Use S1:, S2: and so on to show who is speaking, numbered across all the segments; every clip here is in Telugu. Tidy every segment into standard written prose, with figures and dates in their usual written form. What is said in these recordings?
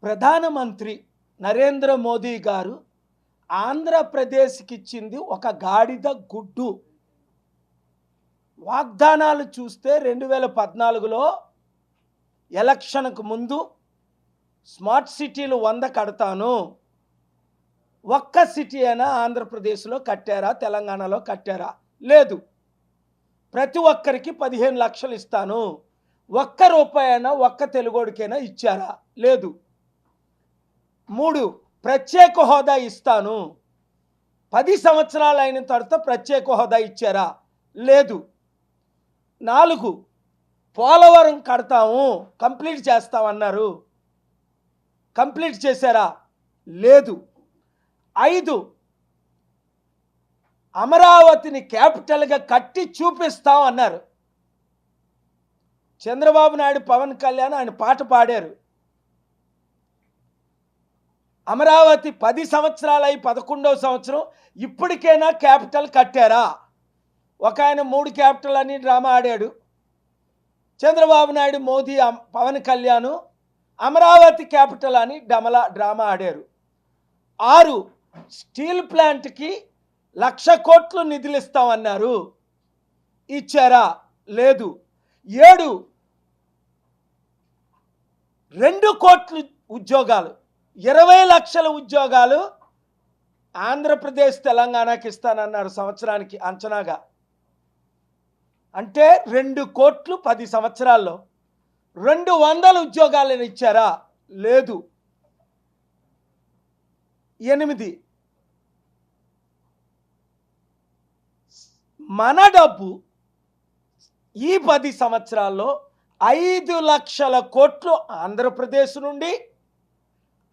S1: ప్రధానమంత్రి నరేంద్ర మోదీ గారు ఆంధ్రప్రదేశ్కి ఇచ్చింది ఒక గాడిద గుడ్డు. వాగ్దానాలు చూస్తే 2014లో ఎలక్షన్కు ముందు స్మార్ట్ సిటీలు 100 కడతాను. ఒక్క సిటీ అయినా ఆంధ్రప్రదేశ్లో కట్టారా, తెలంగాణలో కట్టారా? లేదు. ప్రతి ఒక్కరికి 15 లక్షలు ఇస్తాను. ఒక్క రూపాయి అయినా ఒక్క తెలుగోడికైనా ఇచ్చారా? లేదు. 3 ప్రత్యేక హోదా ఇస్తాను. 10 సంవత్సరాలు అయిన తర్వాత ప్రత్యేక హోదా ఇచ్చారా? లేదు. 4 పోలవరం కడతాము, కంప్లీట్ చేస్తామన్నారు. కంప్లీట్ చేశారా? లేదు. 5 అమరావతిని క్యాపిటల్గా కట్టి చూపిస్తాం అన్నారు. చంద్రబాబు నాయుడు, పవన్ కళ్యాణ్ ఆయన పాట పాడారు. అమరావతి 10 సంవత్సరాలై 11వ సంవత్సరం ఇప్పటికైనా క్యాపిటల్ కట్టారా? ఒక ఆయన 3 క్యాపిటల్ అని డ్రామా ఆడాడు. చంద్రబాబు నాయుడు, మోదీ, పవన్ కళ్యాణ్ అమరావతి క్యాపిటల్ అని డ్రామా ఆడారు. 6 స్టీల్ ప్లాంట్కి 1,00,000 కోట్లు నిధులు ఇస్తామన్నారు. ఇచ్చారా? లేదు. 7 2 కోట్ల ఉద్యోగాలు, 20 లక్షల ఉద్యోగాలు ఆంధ్రప్రదేశ్ తెలంగాణకి ఇస్తానన్నారు సంవత్సరానికి అంచనాగా. అంటే 2 కోట్లు 10 సంవత్సరాల్లో 200 ఉద్యోగాలను ఇచ్చారా? లేదు. 8 మన డబ్బు ఈ 10 సంవత్సరాల్లో 5 లక్షల కోట్లు ఆంధ్రప్రదేశ్ నుండి,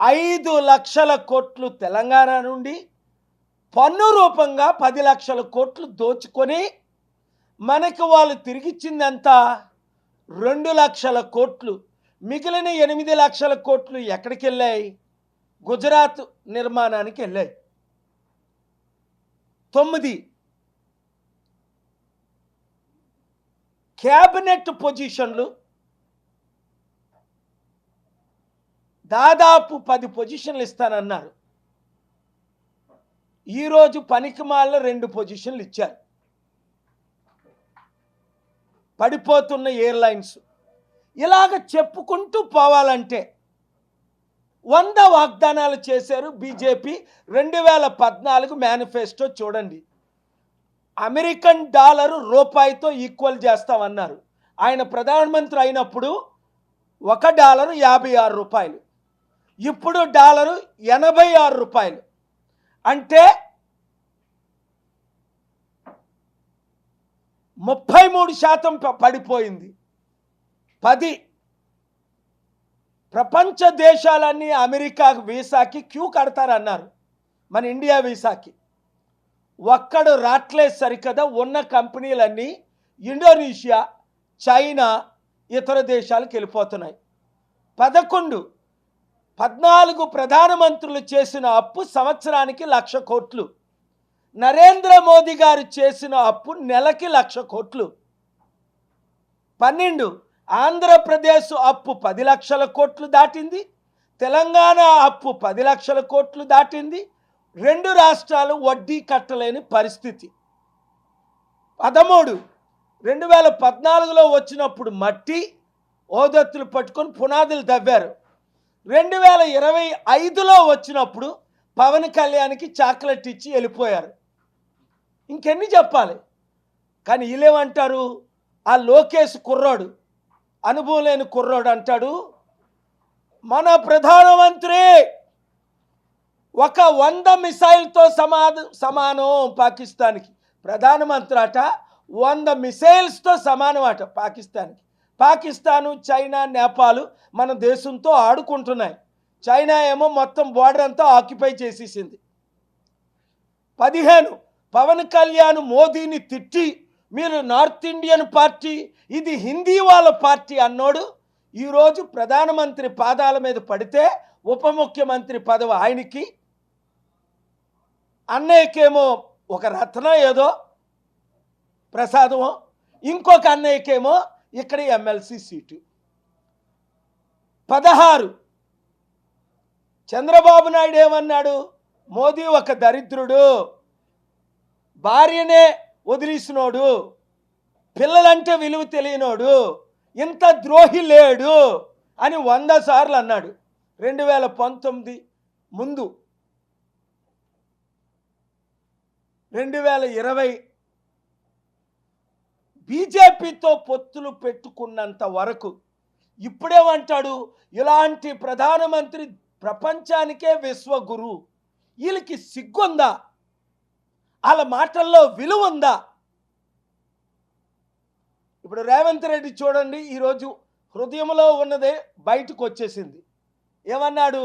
S1: 5 లక్షల కోట్లు తెలంగాణ నుండి పన్ను రూపంగా 10 లక్షల కోట్లు దోచుకొని మనకు వాళ్ళు తిరిగిచ్చిందంతా 2 లక్షల కోట్లు. మిగిలిన 8 లక్షల కోట్లు ఎక్కడికి వెళ్ళాయి? గుజరాత్ నిర్మాణానికి వెళ్ళాయి. 9 క్యాబినెట్ పొజిషన్లు, దాదాపు 10 పొజిషన్లు ఇస్తానన్నారు. ఈరోజు పనికిమాల 2 పొజిషన్లు ఇచ్చారు. పడిపోతున్న ఎయిర్లైన్స్. ఇలాగ చెప్పుకుంటూ పోవాలంటే 100 వాగ్దానాలు చేశారు బీజేపీ. 2014 మేనిఫెస్టో చూడండి. అమెరికన్ డాలరు రూపాయితో ఈక్వల్ చేస్తామన్నారు. ఆయన ప్రధానమంత్రి అయినప్పుడు $1 56 రూపాయలు, ఇప్పుడు డాలరు 86 రూపాయలు. అంటే 33% పడిపోయింది. 10 ప్రపంచ దేశాలన్నీ అమెరికా వీసాకి క్యూ కడతారన్నారు, మన ఇండియా వీసాకి. ఒక్కడు రాట్లేదు సరికదా. ఉన్న కంపెనీలన్నీ ఇండోనేషియా, చైనా, ఇతర దేశాలకు వెళ్ళిపోతున్నాయి. 14 ప్రధానమంత్రులు చేసిన అప్పు సంవత్సరానికి 1,00,000 కోట్లు. నరేంద్ర మోదీ గారు చేసిన అప్పు నెలకి 1,00,000 కోట్లు. 12 ఆంధ్రప్రదేశ్ అప్పు 10 లక్షల కోట్లు దాటింది. తెలంగాణ అప్పు 10 లక్షల కోట్లు దాటింది. 2 రాష్ట్రాలు వడ్డీ కట్టలేని పరిస్థితి. 13 2014లో వచ్చినప్పుడు మట్టి ఓదత్తులు పట్టుకొని పునాదులు తవ్వారు. 2025లో వచ్చినప్పుడు పవన్ కళ్యాణ్కి చాక్లెట్ ఇచ్చి వెళ్ళిపోయారు. ఇంకెన్ని చెప్పాలి? కానీ వీళ్ళేమంటారు? ఆ లోకేష్ కుర్రాడు, అనుభవం లేని కుర్రాడు అంటాడు, మన ప్రధానమంత్రి ఒక 100 మిసైల్తో సమానం పాకిస్తాన్కి. ప్రధానమంత్రి అట 100 మిసైల్స్తో సమానం అట పాకిస్తాన్కి. పాకిస్తాను, చైనా, నేపాల్ మన దేశంతో ఆడుకుంటున్నాయి. చైనా ఏమో మొత్తం బోర్డర్ అంతా ఆక్యుపై చేసేసింది. 15 పవన్ కళ్యాణ్ మోదీని తిట్టి, మీరు నార్త్ ఇండియన్ పార్టీ, ఇది హిందీ వాళ్ళ పార్టీ అన్నోడు ఈరోజు ప్రధానమంత్రి పాదాల మీద పడితే ఉప ముఖ్యమంత్రి పదవి ఆయనకి, అన్నయ్యకేమో ఒక రత్నం ఏదో ప్రసాదమో, ఇంకొక అన్నయ్యకేమో ఇక్కడ ఎమ్మెల్సీ సీటు. 16 చంద్రబాబు నాయుడు ఏమన్నాడు? మోదీ ఒక దరిద్రుడు, భార్యనే వదిలేసినోడు, పిల్లలంటే విలువ తెలియనోడు, ఇంత ద్రోహి లేడు అని 100 సార్లు అన్నాడు 2019 ముందు. 2020 బీజేపీతో పొత్తులు పెట్టుకున్నంత వరకు ఇప్పుడేమంటాడు? ఇలాంటి ప్రధానమంత్రి ప్రపంచానికే విశ్వగురు. వీళ్ళకి సిగ్గుందా? వాళ్ళ మాటల్లో విలువ ఉందా? ఇప్పుడు రేవంత్ రెడ్డి చూడండి, ఈరోజు హృదయంలో ఉన్నదే బయటకు వచ్చేసింది. ఏమన్నాడు?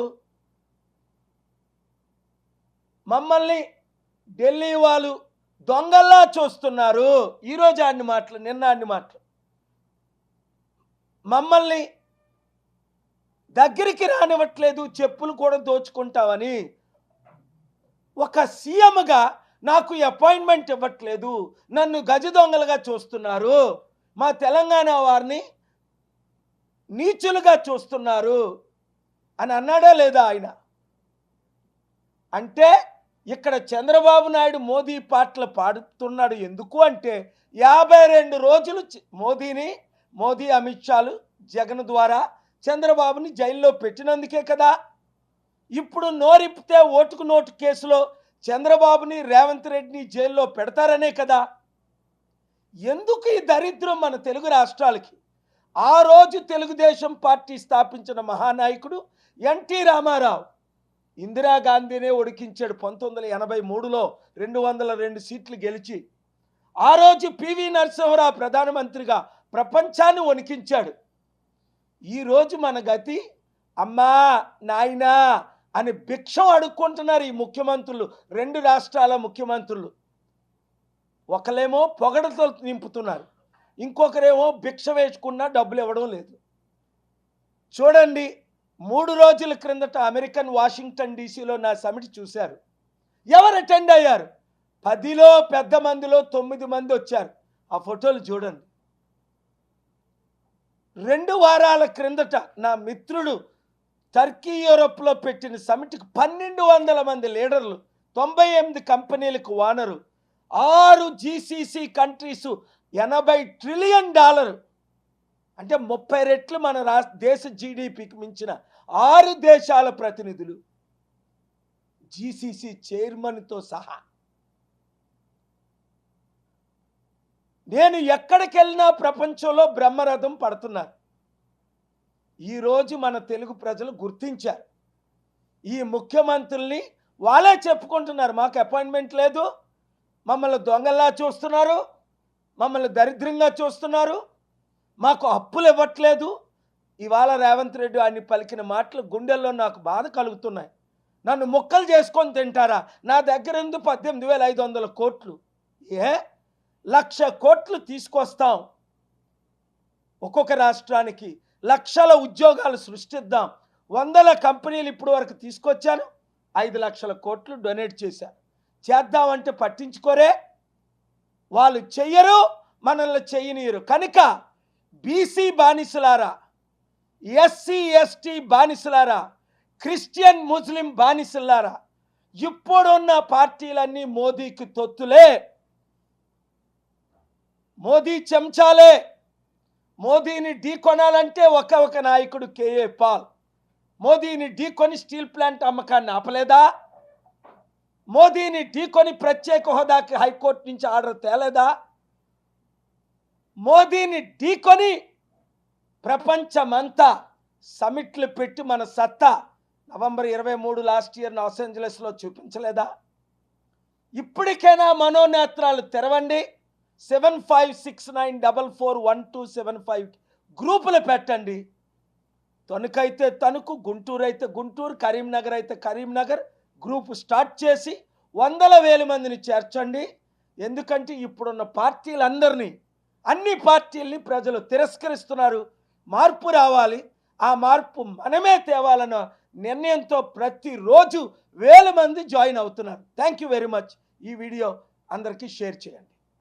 S1: మమ్మల్ని ఢిల్లీ వాళ్ళు దొంగల్లా చూస్తున్నారు. ఈరోజు అన్ని మాటలు, నిన్న అన్ని మాటలు. మమ్మల్ని దగ్గరికి రానివ్వట్లేదు, చెప్పులు కూడా దోచుకుంటామని. ఒక సీఎంగా నాకు అపాయింట్మెంట్ ఇవ్వట్లేదు, నన్ను గజ దొంగలుగా చూస్తున్నారు, మా తెలంగాణ వారిని నీచులుగా చూస్తున్నారు అని అన్నాడా లేదా ఆయన? అంటే ఇక్కడ చంద్రబాబు నాయుడు మోదీ పాటలు పాడుతున్నాడు. ఎందుకు అంటే 52 రోజులు మోదీ అమిత్ షాలు జగన్ ద్వారా చంద్రబాబుని జైల్లో పెట్టినందుకే కదా. ఇప్పుడు నోరిప్పితే ఓటుకు నోటు కేసులో చంద్రబాబుని రేవంత్ రెడ్డిని జైల్లో పెడతారనే కదా. ఎందుకు ఈ దరిద్రం మన తెలుగు రాష్ట్రాలకి? ఆ రోజు తెలుగుదేశం పార్టీ స్థాపించిన మహానాయకుడు ఎన్టీ రామారావు ఇందిరాగాంధీనే ఉడికించాడు 1983లో 202 సీట్లు గెలిచి. ఆ రోజు పివి నరసింహరావు ప్రధానమంత్రిగా ప్రపంచాన్ని వణికించాడు. ఈరోజు మన గతి అమ్మా నాయనా అని భిక్షం అడుక్కుంటున్నారు ఈ ముఖ్యమంత్రులు, 2 రాష్ట్రాల ముఖ్యమంత్రులు. ఒకరేమో పొగడతో నింపుతున్నారు, ఇంకొకరేమో భిక్ష వేసుకున్నా డబ్బులు ఇవ్వడం లేదు. చూడండి, 3 రోజుల క్రిందట అమెరికన్ వాషింగ్టన్ డీసీలో నా సమిట్ చూశారు. ఎవరు అటెండ్ అయ్యారు? 10లో పెద్ద మందిలో 9 మంది వచ్చారు. ఆ ఫోటోలు చూడండి. 2 వారాల క్రిందట నా మిత్రుడు టర్కీ యూరోప్లో పెట్టిన సమిట్కి 1200 మంది లీడర్లు, 98 కంపెనీలకు ఓనరు, 6 జీసీసీ కంట్రీసు, $80 ట్రిలియన్, అంటే 30 రెట్లు మన దేశ జీడిపికి మించిన 6 దేశాల ప్రతినిధులు, జీసీసీ చైర్మన్తో సహా. నేను ఎక్కడికి వెళ్ళినా ప్రపంచంలో బ్రహ్మరథం పడుతున్నారు. ఈరోజు మన తెలుగు ప్రజలు గుర్తించారు. ఈ ముఖ్యమంత్రుల్ని వాళ్ళే చెప్పుకుంటున్నారు, మాకు అపాయింట్మెంట్ లేదు, మమ్మల్ని దొంగల్లా చూస్తున్నారు, మమ్మల్ని దరిద్రంగా చూస్తున్నారు, మాకు అప్పులు ఇవ్వట్లేదు. ఇవాళ రేవంత్ రెడ్డి ఆయన పలికిన మాటలు గుండెల్లో నాకు బాధ కలుగుతున్నాయి. నన్ను ముక్కలు చేసుకొని తింటారా? నా దగ్గర ఉంది 18,500 కోట్లు. 1,00,000 కోట్లు తీసుకొస్తాం, ఒక్కొక్క రాష్ట్రానికి లక్షల ఉద్యోగాలు సృష్టిద్దాం. 100 కంపెనీలు ఇప్పుడు వరకు తీసుకొచ్చాను, 5 లక్షల కోట్లు డొనేట్ చేశాను. చేద్దామంటే పట్టించుకోరే, వాళ్ళు చెయ్యరు, మనల్ని చెయ్యనీయరు. కనుక బీసీ బానిసలారా, ఎస్సీ ఎస్టీ బానిసలారా, క్రిస్టియన్ ముస్లిం బానిసలారా, ఇప్పుడున్న పార్టీలన్నీ మోదీకి తొత్తులే, మోదీ చెంచాలే. మోదీని ఢీకొనాలంటే ఒక నాయకుడు కేఏ పాల్. మోదీని ఢీకొని స్టీల్ ప్లాంట్ అమ్మకాన్ని ఆపలేదా? మోదీని ఢీకొని ప్రత్యేక హోదాకి హైకోర్టు నుంచి ఆర్డర్ తేలేదా? మోదీని ఢీకొని ప్రపంచమంతా సమిట్లు పెట్టి మన సత్తా నవంబర్ 23 లాస్ట్ ఇయర్ లాస్ ఏంజలస్లో చూపించలేదా? ఇప్పటికైనా మనోనేత్రాలు తెరవండి. 7569441275 గ్రూపులు పెట్టండి. తణుకైతే తణుకు, గుంటూరు అయితే గుంటూరు, కరీంనగర్ అయితే కరీంనగర్ గ్రూపు స్టార్ట్ చేసి 100,000 మందిని చేర్చండి. ఎందుకంటే ఇప్పుడున్న పార్టీలందరినీ, అన్ని పార్టీల్ని ప్రజలు తిరస్కరిస్తున్నారు. మార్పు రావాలి, ఆ మార్పు మనమే తేవాలన్న నిర్ణయంతో ప్రతిరోజు 1000 మంది జాయిన్ అవుతున్నారు. Thank you very much. ఈ వీడియో అందరికీ షేర్ చేయండి.